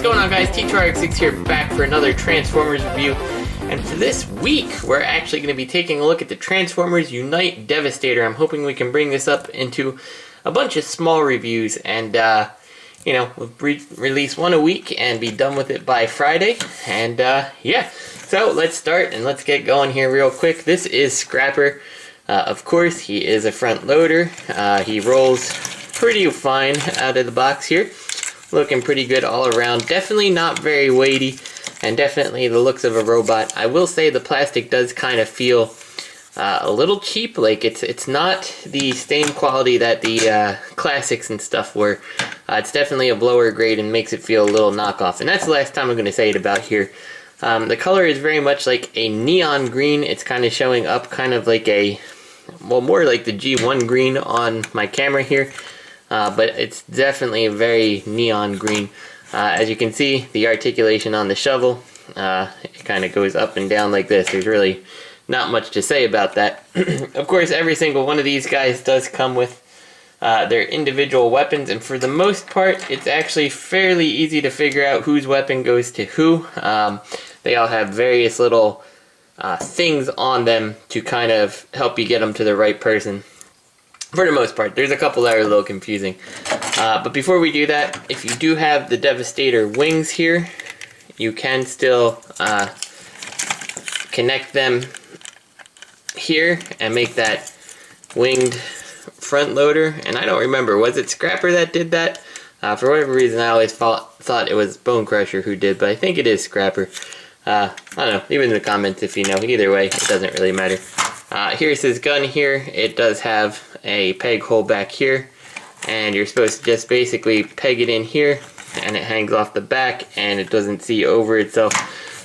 going on, guys? T2RX6 here, back for another Transformers review. And for this week, we're actually going to be taking a look at the Transformers Unite Devastator. I'm hoping we can bring this up into a bunch of small reviews and, we'll release one a week and be done with it by Friday. And, yeah. So, let's start and let's get going here real quick. This is Scrapper. Of course, he is a front loader. He rolls pretty fine out of the box here. Looking pretty good all around. Definitely not very weighty, and definitely the looks of a robot. I will say the plastic does kind of feel a little cheap. Like it's not the same quality that the classics and stuff were. It's definitely a lower grade and makes it feel a little knockoff. And that's the last time I'm going to say it about here. The color is very much like a neon green. It's kind of showing up kind of like a, well, more like the G1 green on my camera here. But it's definitely a very neon green. As you can see, the articulation on the shovel, it kind of goes up and down like this. There's really not much to say about that. Of course, every single one of these guys does come with their individual weapons, and for the most part, it's actually fairly easy to figure out whose weapon goes to who. They all have various little things on them to kind of help you get them to the right person. For the most part. There's a couple that are a little confusing. But before we do that, if you do have the Devastator wings here, you can still connect them here and make that winged front loader. And I don't remember, was it Scrapper that did that? For whatever reason, I always thought it was Bone Crusher who did, but I think it is Scrapper. I don't know, leave it in the comments if you know. Either way, it doesn't really matter. Here's his gun here. It does have a peg hole back here, and you're supposed to just basically peg it in here, and it hangs off the back, and it doesn't see over itself.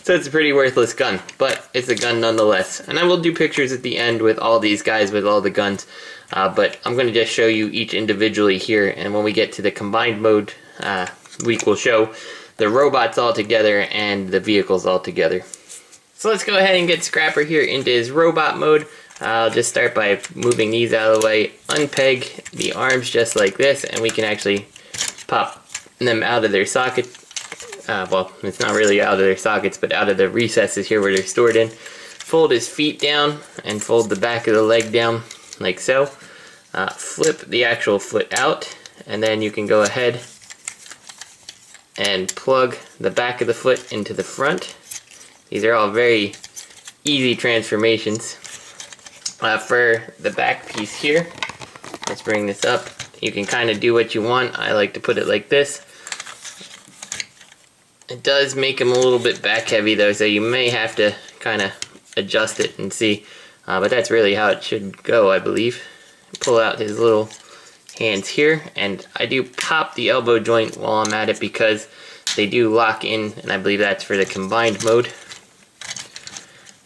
So it's a pretty worthless gun, but it's a gun nonetheless. And I will do pictures at the end with all these guys with all the guns, but I'm going to just show you each individually here, and when we get to the combined mode, we will show the robots all together and the vehicles all together. So let's go ahead and get Scrapper here into his robot mode. I'll just start by moving these out of the way, unpeg the arms just like this, and we can actually pop them out of their socket. Well, it's not really out of their sockets, but out of the recesses here where they're stored in. Fold his feet down and fold the back of the leg down like so. Flip the actual foot out, and then you can go ahead and plug the back of the foot into the front. These are all very easy transformations. For the back piece here, let's bring this up. You can kind of do what you want. I like to put it like this. It does make them a little bit back heavy though, so you may have to kind of adjust it and see. But that's really how it should go, I believe. Pull out his little hands here, and I do pop the elbow joint while I'm at it because they do lock in, and I believe that's for the combined mode.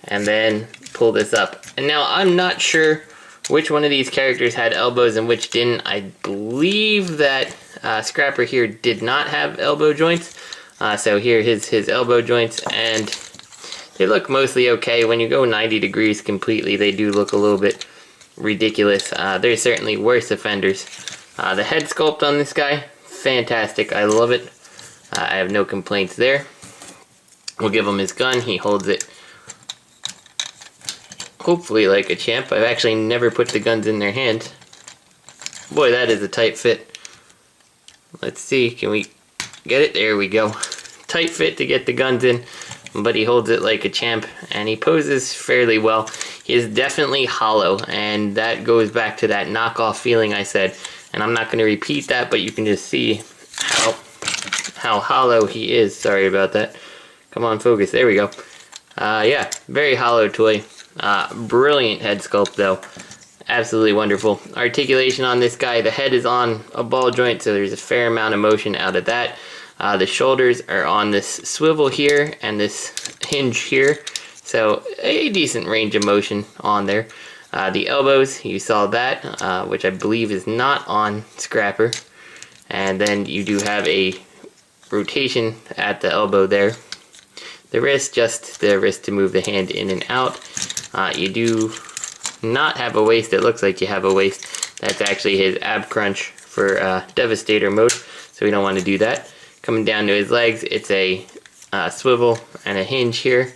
And then pull this up. And now I'm not sure which one of these characters had elbows and which didn't. I believe that Scrapper here did not have elbow joints. So here his elbow joints, and they look mostly okay. When you go 90 degrees completely, they do look a little bit ridiculous. There's certainly worse offenders. The head sculpt on this guy, fantastic. I love it. I have no complaints there. We'll give him his gun. He holds it hopefully like a champ. I've actually never put the guns in their hands. Boy, that is a tight fit. Let's see, can we get it? There we go. Tight fit to get the guns in, but he holds it like a champ, and he poses fairly well. He is definitely hollow, and that goes back to that knockoff feeling I said, and I'm not going to repeat that, but you can just see how hollow he is. Sorry about that. Come on, focus. There we go. Yeah, very hollow toy. Brilliant head sculpt though. Absolutely wonderful. Articulation on this guy. The head is on a ball joint, so there's a fair amount of motion out of that. The shoulders are on this swivel here and this hinge here, so a decent range of motion on there. The elbows, you saw that, which I believe is not on Scrapper. And then you do have a rotation at the elbow there. The wrist, just the wrist to move the hand in and out. You do not have a waist. It looks like you have a waist. That's actually his ab crunch for Devastator mode, so we don't want to do that. Coming down to his legs, it's a swivel and a hinge here.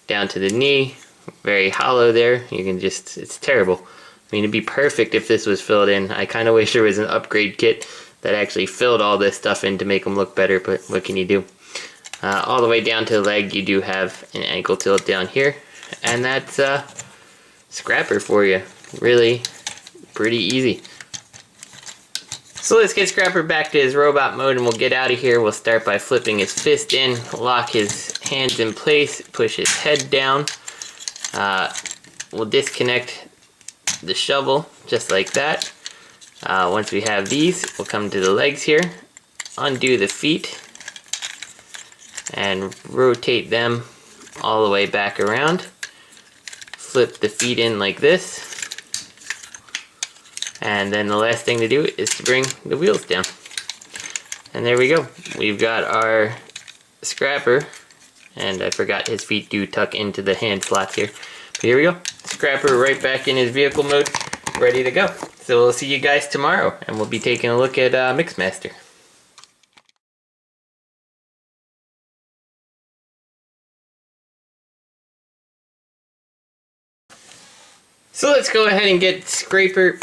Down to the knee, very hollow there. You can just, it's terrible. I mean, it'd be perfect if this was filled in. I kind of wish there was an upgrade kit that actually filled all this stuff in to make them look better, but what can you do? All the way down to the leg, you do have an ankle tilt down here, and that's Scrapper for you. Really pretty easy. So let's get Scrapper back to his robot mode and we'll get out of here. We'll start by flipping his fist in, lock his hands in place, push his head down. We'll disconnect the shovel just like that. Once we have these, we'll come to the legs here, undo the feet, and rotate them all the way back around. Flip the feet in like this. And then the last thing to do is to bring the wheels down. And there we go. We've got our Scrapper. And I forgot his feet do tuck into the hand slots here. But here we go. Scrapper right back in his vehicle mode, ready to go. So we'll see you guys tomorrow. And we'll be taking a look at Mixmaster. So let's go ahead and get Scraper.